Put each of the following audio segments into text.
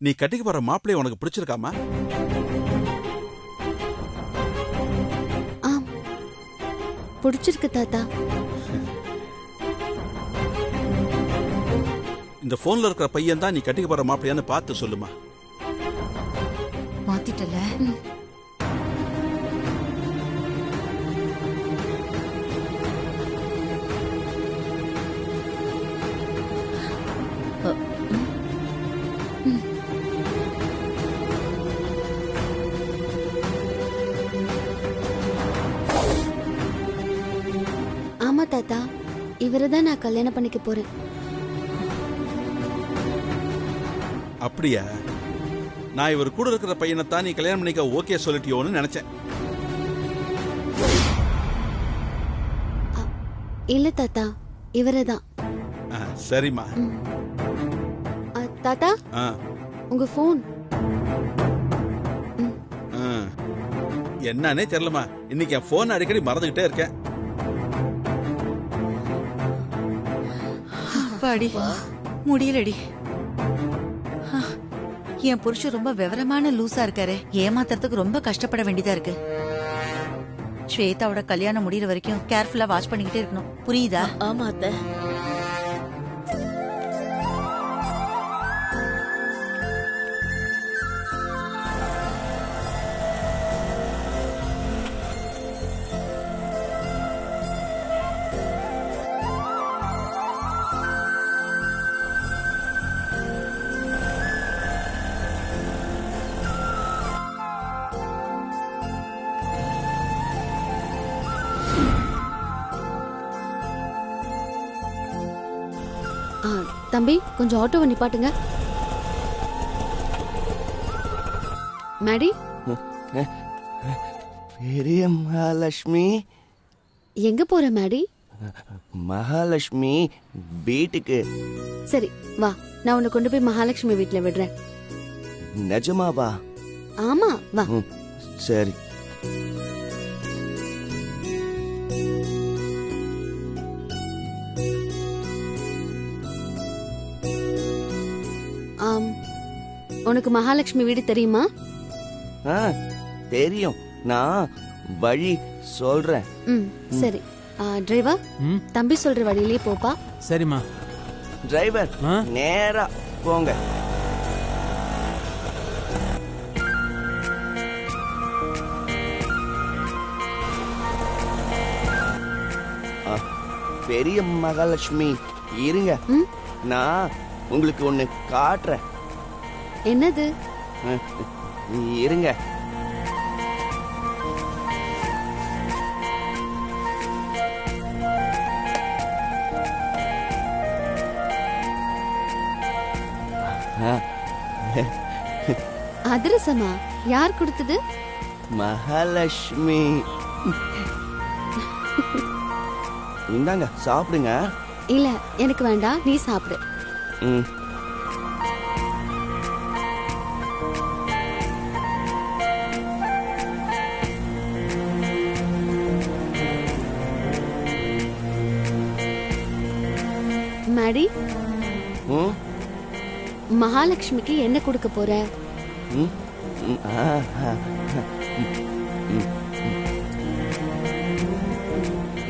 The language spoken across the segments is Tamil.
நீ கட்டிக்க போற மாப்பிள்ளைய உனக்கு பிடிச்சிருக்காமா? ஆம், பிடிச்சிருக்கு தாத்தா. இந்த போன்ல இருக்கிற பையன் தான் நீ கட்டிக்க போற மாப்பிள்ளையான்னு பார்த்து சொல்லுமா. மாத்திட்டல. ஆமா தாத்தா, இவரைதான் நான் கல்யாணம் பண்ணிக்க போறேன். அப்படியா? நான் இவர் கூட இருக்கிற பையனை தான் நீ கல்யாணம் பண்ணிக்க ஓகே சொல்லிட்டியோன்னு நினைச்சேன். இல்ல தாத்தா, இவரைதான். சரிம்மா. தாத்தா, உங்க போன் என்னன்னே தெரியலமா. இன்னைக்கு என் போன் அடிக்கடி மறந்துகிட்டே இருக்கேன். பாடி முடியலடி. என் புருஷன் ரொம்ப விவரமான லூசா இருக்காரு. ஏமாத்துறதுக்கு ரொம்ப கஷ்டப்பட வேண்டியதா இருக்கு. ஸ்வேதாவோட கல்யாணம் முடியற வரைக்கும் கேர்ஃபுல்லா வாட்ச் பண்ணிக்கிட்டே இருக்கணும். புரியுதா? ஆமா அத்தை. தம்பி, கொஞ்சம் ஆட்டோவை நிப்பாட்டுங்க. மேடி. பெரிய மகாலட்சுமி. எங்க போற மேடி? மகாலட்சுமி வீட்டுக்கு. சரி வா, நான் உன்னை கொண்டு போய் மகாலட்சுமி வீட்டுல விடுறேன். நிஜமாவா? ஆமா வா. சரி. உனக்கு மகாலட்சுமி வீடு தெரியுமா? தெரியும், நான் வழி சொல்றேன். சரி. டிரைவர், தம்பி சொல்ற வழியிலே போப்பா. சரிம்மா. டிரைவர், நேரா போங்க. பெரிய மகாலட்சுமி இருங்க, நான் உங்களுக்கு ஒண்ணு காட்டுறேன். என்னது? இருங்க. அதிரசமா? யார் கொடுத்தது? மகாலட்சுமி. இந்தாங்க சாப்பிடுங்க. இல்ல எனக்கு வேண்டாம், நீ சாப்பிடு. மேடி, மகாலட்சுமிக்கு என்ன கொடுக்க போற?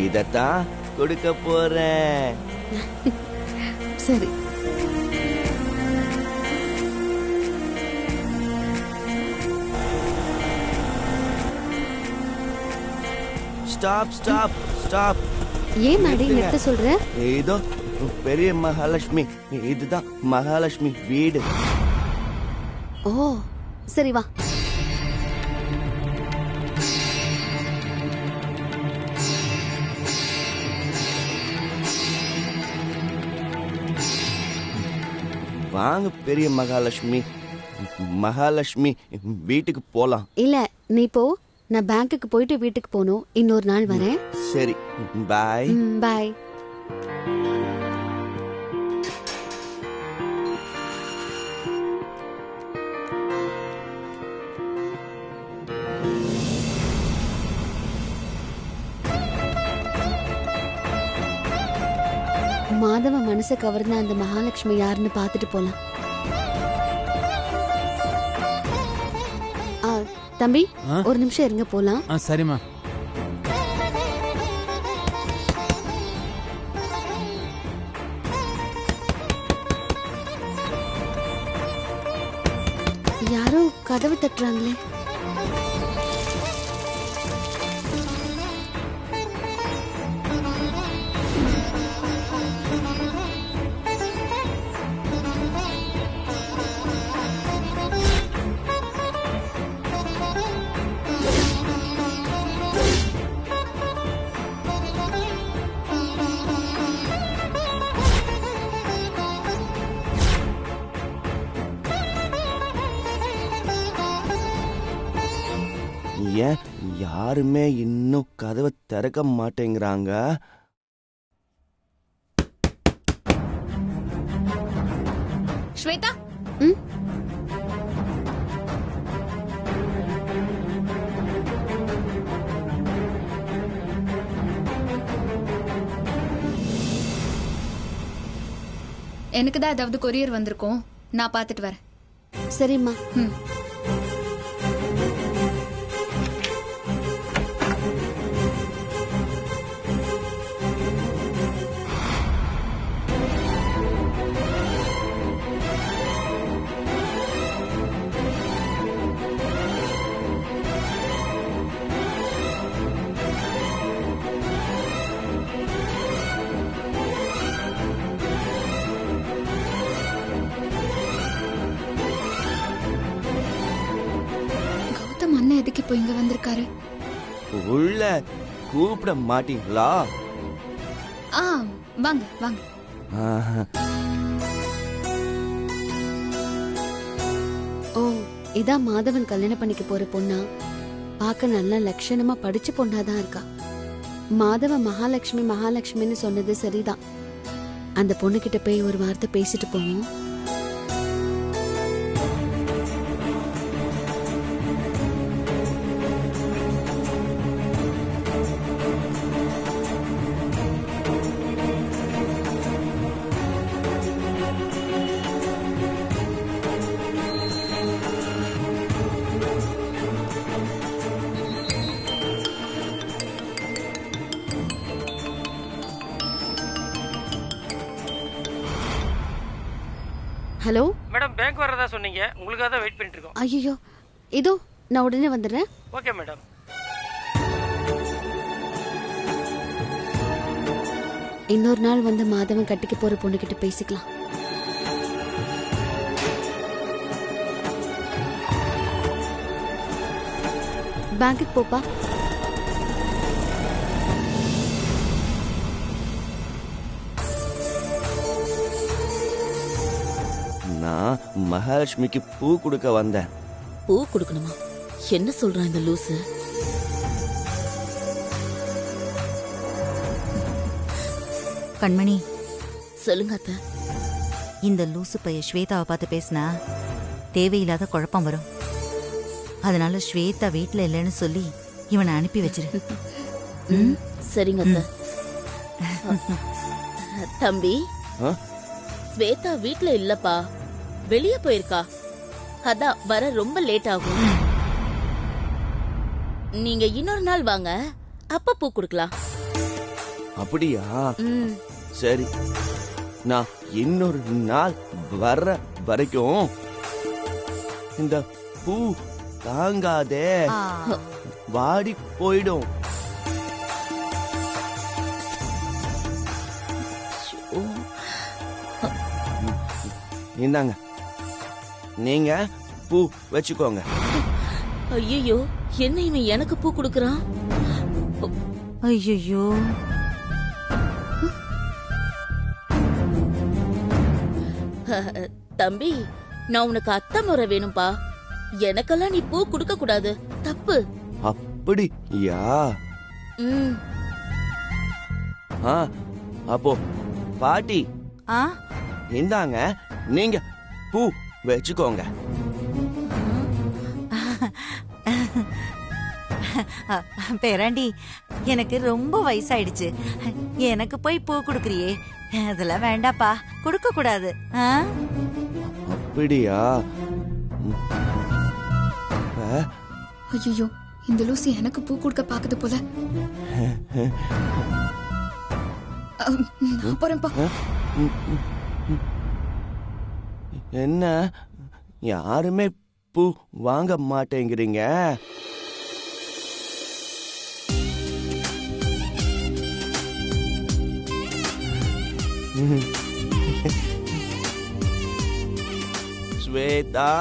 இதத்தான் கொடுக்க போறேன். சரி. Stop stop stop. ஏன் மேடி நிறுத்த சொல்ற? இதோ பெரிய மகாலட்சுமி, இதுதான் மகாலட்சுமி வீடு. ஓ சரி வா. வாங்க பெரிய மகாலட்சுமி. மகாலட்சுமி வீட்டுக்கு போலாம். இல்ல நீ போ, நான் பேங்க்குக்கு போயிட்டு வீட்டுக்கு போகணும். இன்னொரு நாள் வரேன். சரி, பாய். பாய். மாதவ மனசை கவர்ந்த அந்த மகாலட்சுமி யாருன்னு பாத்துட்டு போலாம். தம்பி ஆ? ஒரு நிமிஷம் இருங்க போலாம். சரிம்மா. யாரோ கதவு தட்டுறாங்களே. ஏன் யாருமே இன்னும் கதவை திறக்க மாட்டேங்கிறாங்க? ஸ்வேதா, ம்? எனக்கு தான் ஏதாவது கொரியர் வந்திருக்கும், நான் பார்த்துட்டு வரேன். சரிம்மா. ம். கௌதம் அண்ணன் எதுக்கு இப்போ இங்க வந்திருக்காரு? உள்ள கூப்பிட மாட்டீங்களா? ஆ, வாங்க வாங்க. ஆஹா. ஓ, இதான் மாதவன் கல்யாணம் பண்ணிக்க போற பொண்ணா? பார்க்க நல்ல லட்சணமா படிச்ச பொண்ணாதான் இருக்கா. மாதவ மகாலட்சுமி மகாலட்சுமின்னு சொன்னது சரிதான். அந்த பொண்ணு கிட்ட போய் ஒரு வார்த்தை பேசிட்டு போவோம். ஹலோ மேடம், பேங்க் வரதா சொன்னீங்க, உங்களுக்காக தான் வெயிட் பண்ணிட்டு இருக்கோம். ஐயோ, இதோ நான் உடனே வந்துடுறேன். Okay madam. இன்னொரு நாள் வந்து மாதவன் கட்டிக்க போற பொண்ணுகிட்ட பேசிக்கலாம். பேங்க்குக்கு போப்பா. நான் மகாலட்சுமிக்கு பூ கொடுக்க வந்தேன். பூ கொடுக்கணுமா? என்ன சொல்றான் இந்த லூசு? கண்மணி, சொல்லுங்க அத்தை. இந்த லூசு பைய ஸ்வேதாவை பார்த்து பேசினா தேவையில்லாத குழப்பம் வரும். அதனால ஸ்வேதா வீட்ல இல்லைன்னு சொல்லி இவனை அனுப்பி வச்சிரு. ம், சரிங்க அத்தை. தம்பி, ஆ? ஸ்வேதா வீட்ல இல்லப்பா, வெளிய போயிருக்கா. அதான் வர ரொம்ப லேட் ஆகும். நீங்க இன்னொரு நாள் வாங்க, அப்ப பூ கொடுக்கலாம். அப்படியா? ம், சரி, நான் இன்னொரு நாள் வர்ற வரைக்கும் இந்த பூ தாங்காதே, வாடி போயிடும். ஓ, இந்தாங்க, நீங்க பூ வச்சுக்கோங்க. ஐயையோ, என்ன இவன் எனக்கு பூ கொடுக்கறான்? ஐயோ, தம்பி, நான் உனக்கு அத்தை முறை வேணும்பா. எனக்கெல்லாம் நீ பூ கொடுக்க கூடாது, தப்பு. அப்படியா? ம், ஆ, அப்போ பாட்டி ஆ, இந்தாங்க, நீங்க பூ வச்சுக்கோங்க. பேராண்டி, எனக்கு ரொம்ப வயசாயிடுச்சு. எனக்கு போய் பூ கொடுக்கறியே, அதெல்லாம் வேண்டாப்பா, கொடுக்க கூடாது. ஆ? அப்படியா? ஐயோ, இந்த லூசி எனக்கு பூ கொடுக்க பாக்குது போல. நான் போறேன்ப்பா. என்ன யாருமே பூ வாங்க மாட்டேங்கிறீங்க? ஸ்வேதா,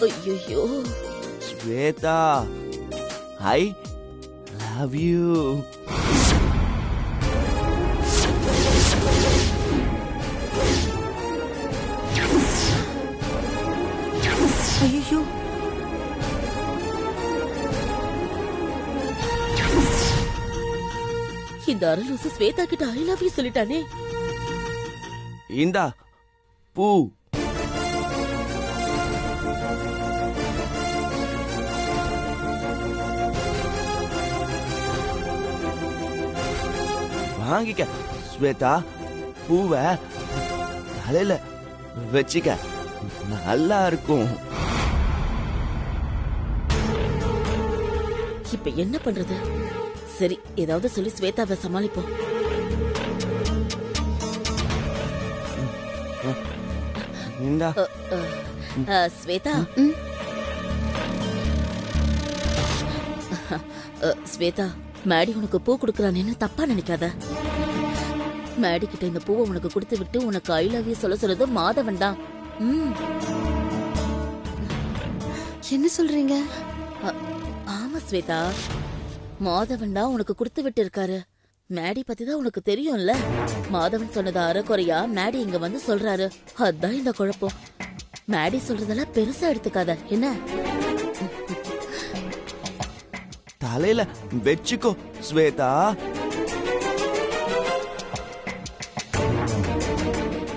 ஐயோ, ஐயோ, ஸ்வேதா, ஐ லவ் யூ. ஐயோ, இந்த அரலூசு ஸ்வேதா கிட்ட ஐ லவ் யூ சொல்லிட்டானே. இந்தா பூ. வாங்கிக்க ஸ்வேதா, பூவை தலையில வச்சிக்க, நல்லா இருக்கும். இப்ப என்ன பண்றது? சரி, ஏதாவது சொல்லி ஸ்வேதாவை சமாளிப்போம். இந்தா. ஸ்வேதா, ஸ்வேதா, மேடி உனக்கு பூ கொடுக்கறானேன்னு தப்பா நினைக்காத. மேடி கிட்ட இந்த பூவை உனக்கு கொடுத்து விட்டு உனக்கு ஐ லவ் யூ சொல்ல சொல்றது மாதவன் தான். என்ன சொல்றீங்க? ஆமா ஸ்வேதா, மாதவன் தான் உனக்கு கொடுத்து விட்டு இருக்காரு. மேடி பத்தி தான் உனக்கு தெரியும்ல. மாதவன் சொன்னது அறக்குறையா மேடி இங்க வந்து சொல்றாரு. அதான் இந்த குழப்பம். மேடி சொல்றதெல்லாம் பெருசா எடுத்துக்காத என்ன. தலையில வச்சுக்கோ ஸ்வேதா.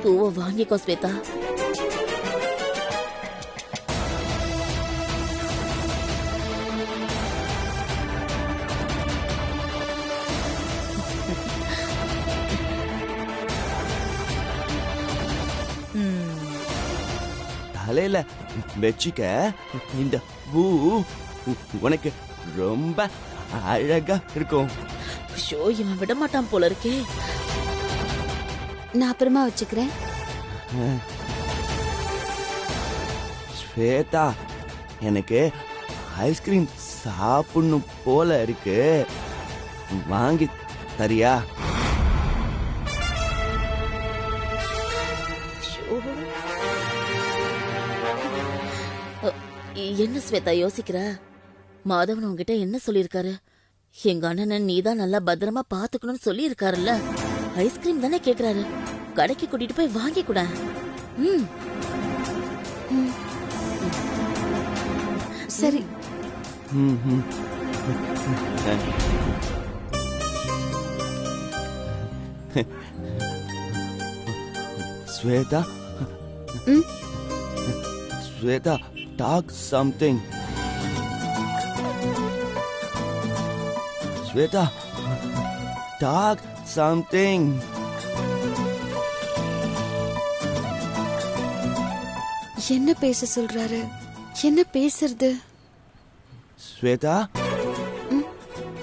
பூவை வாங்கிக்கோ ஸ்வேதா. தலையில வச்சுக்க. இந்த பூ உனக்கு ரொம்ப அழகா இருக்கும். ஷோ, இவன் விட மாட்டான் போல இருக்கே. நான் அப்புறமா வச்சுக்கிறேன். ஸ்வேதா, எனக்கு ஐஸ்கிரீம் சாப்பிடணும் போல இருக்கு. வாங்கி தரியா? என்ன ஸ்வேதா யோசிக்கிற? மாதவன் உங்ககிட்ட என்ன சொல்லிருக்காரு? எங்க அண்ணனை நீதான் நல்லா பத்திரமா பாத்துக்கணும்னு சொல்லி இருக்காருல்ல. ஐஸ்கிரீம் தானே கேக்குறாரு. கடைக்கு கூட்டிட்டு போய் வாங்கி கூட. சரி. Shweta, Shweta, talk something. Sweta, talk something. என்ன பேச சொல்றாரு? என்ன பேசுறது? ஸ்வேதா,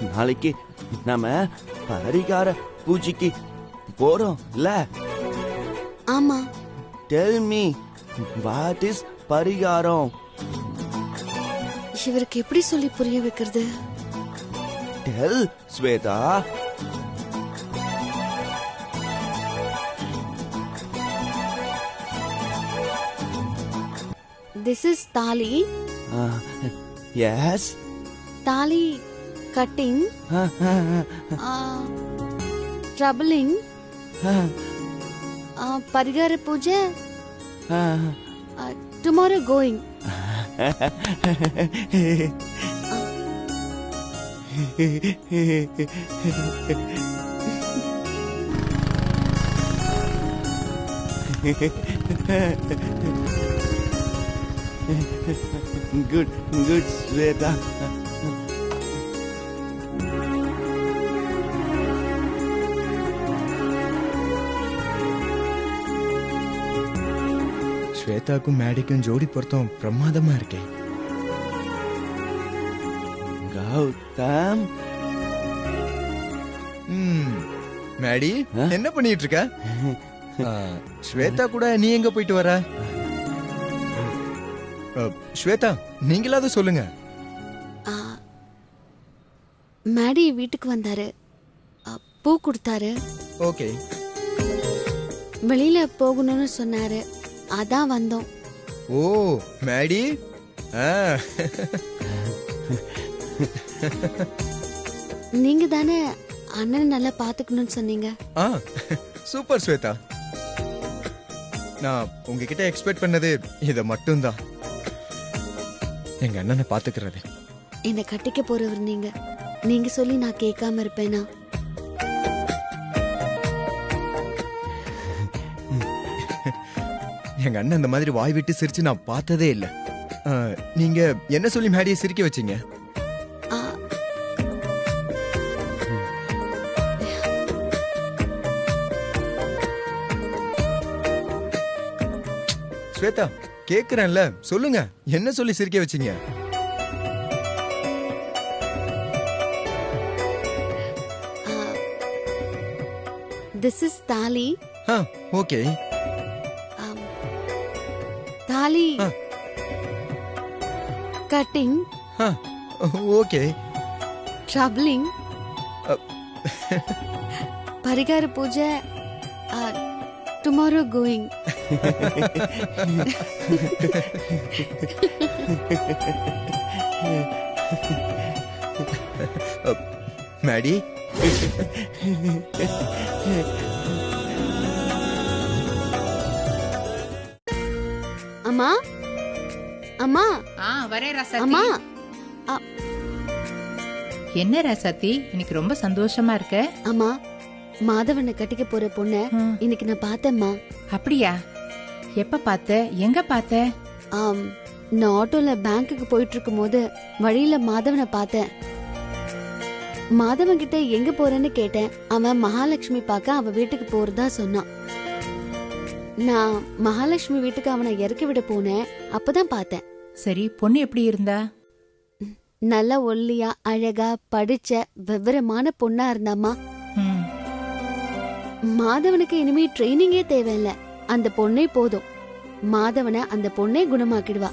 நாளைக்கு நாம பரிகார பூஜைக்கு போறோம் இல்ல? ஆமா. Tell me, what is பரிகாரம்? இவருக்கு எப்படி சொல்லி புரிய வைக்கிறது? Tell, Sweta. This is Tali. Yes. Tali cutting. Troubling. பரிகார பூஜை. Tomorrow going. Good, good, Sweta. ஸ்வேதாக்கும் மேடிக்கும் ஜோடி பொருத்தம் பிரமாதமா இருக்கே. Gautam. மேடி என்ன பண்ணிட்டு இருக்க? ஸ்வேதா கூட நீ எங்க போயிட்டு வர? ஸ்வேதா நீங்களாவது சொல்லுங்க. மேடி வீட்டுக்கு வந்தாரு, பூ கொடுத்தாரு. ஓகே. வெளியில போகணும்னு சொன்னாரு, அதான் வந்தோம். ஓ மேடி. நீங்க தானே அண்ணன் நல்லா பாத்துக்கணும்னு சொன்னீங்க. சூப்பர் ஸ்வேதா. நான் உங்ககிட்ட எக்ஸ்பெக்ட் பண்ணது இத மட்டும்தான். எங்க அண்ணனை பாத்துக்கிறது. என்ன கட்டிக்க போறவர் நீங்க. நீங்க சொல்லி நான் கேட்காம இருப்பேனா? எங்க அண்ணன் இந்த மாதிரி வாய் விட்டு சிரிச்சு நான் பார்த்ததே இல்ல. நீங்க என்ன சொல்லி மேடியை சிரிக்க வச்சீங்க? ஸ்வேதா கேக்குறேன்ல, சொல்லுங்க என்ன சொல்லி சிரிக்க வச்சீங்க? This is தாலி. ஓகே. தாலி கட்டிங். ஓகே. ட்ரபிளிங். பரிகார பூஜை. Tomorrow going. மேடி அம்மா, அம்மா. வரேன் ராசாத்தி. அம்மா. என்ன ராசாத்தி இன்னைக்கு ரொம்ப சந்தோஷமா இருக்க? அம்மா, மாதவனை கட்டிக்க போற பொண்ண இன்னைக்கு நான் பார்த்தேம்மா. அப்படியா? எப்ப பார்த்த? எங்க பார்த்த? நான் ஆட்டோல பேங்க்குக்கு போயிட்டு இருக்கும் போது வழியில மாதவனை பார்த்தேன். மாதவன் கிட்ட எங்க போறேன்னு கேட்டேன். அவன் மகாலட்சுமி பார்க்க அவ வீட்டுக்கு போறதா சொன்னான். நான் மகாலட்சுமி வீட்டுக்கு அவனை இறக்கி விட போனேன். அப்பதான் பார்த்தேன். சரி, பொண்ணு எப்படி இருந்தா? நல்ல ஒல்லியா அழகா படிச்ச விவரமான பொண்ணா இருந்தாமா. மாதவனுக்கு இனிமே ட்ரைனிங்கே தேவையில்ல. அந்த பொண்ணே போதும். மாதவனை அந்த பொண்ணே குணமாக்கிடுவா.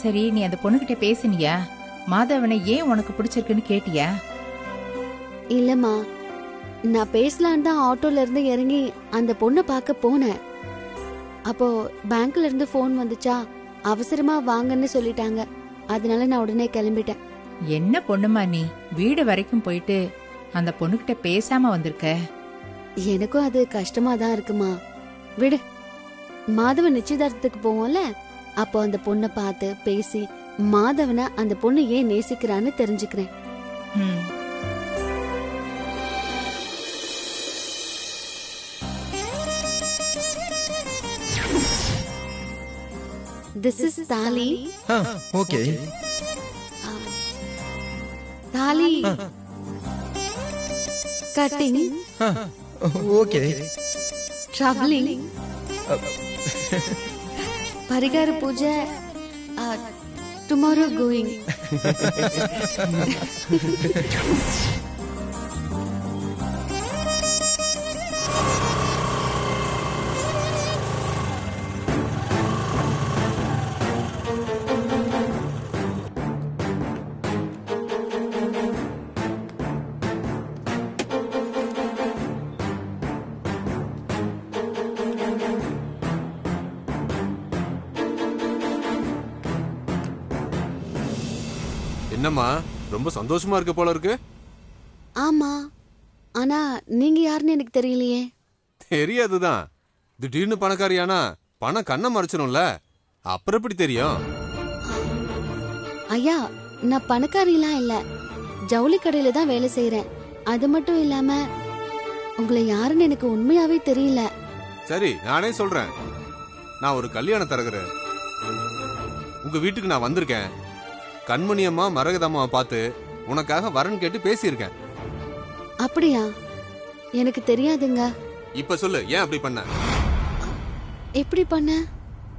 சரி, நீ அந்த பொண்ணுகிட்ட பேசினியா? மாதவனை ஏன் உனக்கு பிடிச்சிருக்குன்னு கேட்டியா? இல்லம்மா, நான் பேசலான் தான் ஆட்டோல இருந்து இறங்கி அந்த பொண்ணை பார்க்க போனேன். அப்போ பேங்க்ல இருந்து போன் வந்துச்சா, அவசரமா வாங்கன்னு சொல்லிட்டாங்க. அதனால நான் உடனே கிளம்பிட்டேன். என்ன பொண்ணுமா நீ, வீடு வரைக்கும் போயிட்டு அந்த பொண்ணுகிட்ட பேசாம வந்திருக்க? எனக்கும் அது கஷ்டமா தான் இருக்குமா. விடு, மாதவன் நிச்சயதார்த்தத்துக்கு போவோம்ல, அப்போ அந்த பொண்ணை பார்த்து பேசி மாதவனை அந்த பொண்ணு ஏன் நேசிக்கிறான்னு தெரிஞ்சுக்கிறேன். This is தாலி. ஓகே. தாலி கட்டிங். ஓகே. ட்ரபிளிங். பரிகார பூஜை. Tomorrow going. என்னம்மா ரொம்ப சந்தோஷமா இருக்க போல இருக்கு? ஆமா, ஆனா நீங்க யாருன்னு எனக்கு தெரியலையே. தெரியாதுதான். திடீர்னு பணக்காரியானா பணம் கண்ணை மறைச்சிடும்ல. அப்புறம் எப்படி தெரியும்? ஐயா, நான் பணக்காரிலாம் இல்ல, ஜவுளி கடையில தான் வேலை செய்யறேன். அது மட்டும் இல்லாம உங்களை யாருன்னு எனக்கு உண்மையாவே தெரியல. சரி, நானே சொல்றேன். நான் ஒரு கல்யாண தரகர். உங்க வீட்டுக்கு நான் வந்திருக்கேன். கண்மணி அம்மா மரகதம்மாவை பார்த்து உனக்காக வரன் கேட்டு பேசியிருக்கேன். அப்படியா? எனக்கு தெரியாதுங்க. இப்ப சொல்லு, ஏன் அப்படி பண்ண? எப்படி பண்ண?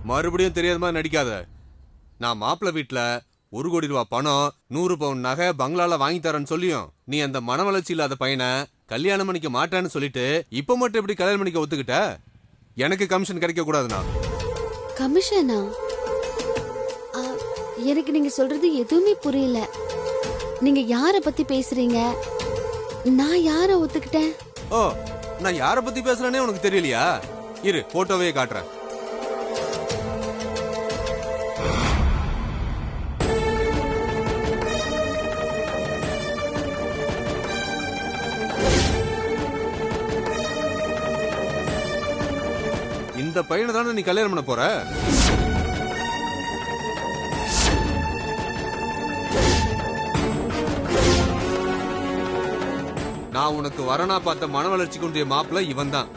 மறுபடியும் தெரியாத மாதிரி நடிக்காத. நான் மாப்பிள்ளை வீட்டுல 1 கோடி ரூபாய் பணம், 100 பவுன் நகை பங்களால வாங்கி தரேன்னு சொல்லியும் நீ அந்த மன வளர்ச்சி இல்லாத பையனை கல்யாணம் பண்ணிக்க மாட்டான்னு சொல்லிட்டு இப்ப மட்டும் எப்படி கல்யாணம் பண்ணிக்க ஒத்துக்கிட்ட? எனக்கு கமிஷன் கிடைக்க கூடாதுண்ணா. கமிஷனா? எனக்கு நீங்க சொல்றது எதுவுமே புரியல. நீங்க யார பத்தி பேசுறீங்க? நான் யார ஒத்துக்கிட்டேன்? ஓ, நான் யார பத்தி பேசுறேனே உனக்கு தெரியலையா? இரு, போட்டோவே காட்டுறேன். இந்த பையனை தானே நீ கல்யாணம் பண்ண போற? நான் உனக்கு வரனா பார்த்த மன வளர்ச்சி கொண்டிய மாப்பிள்ள இவன் தான்.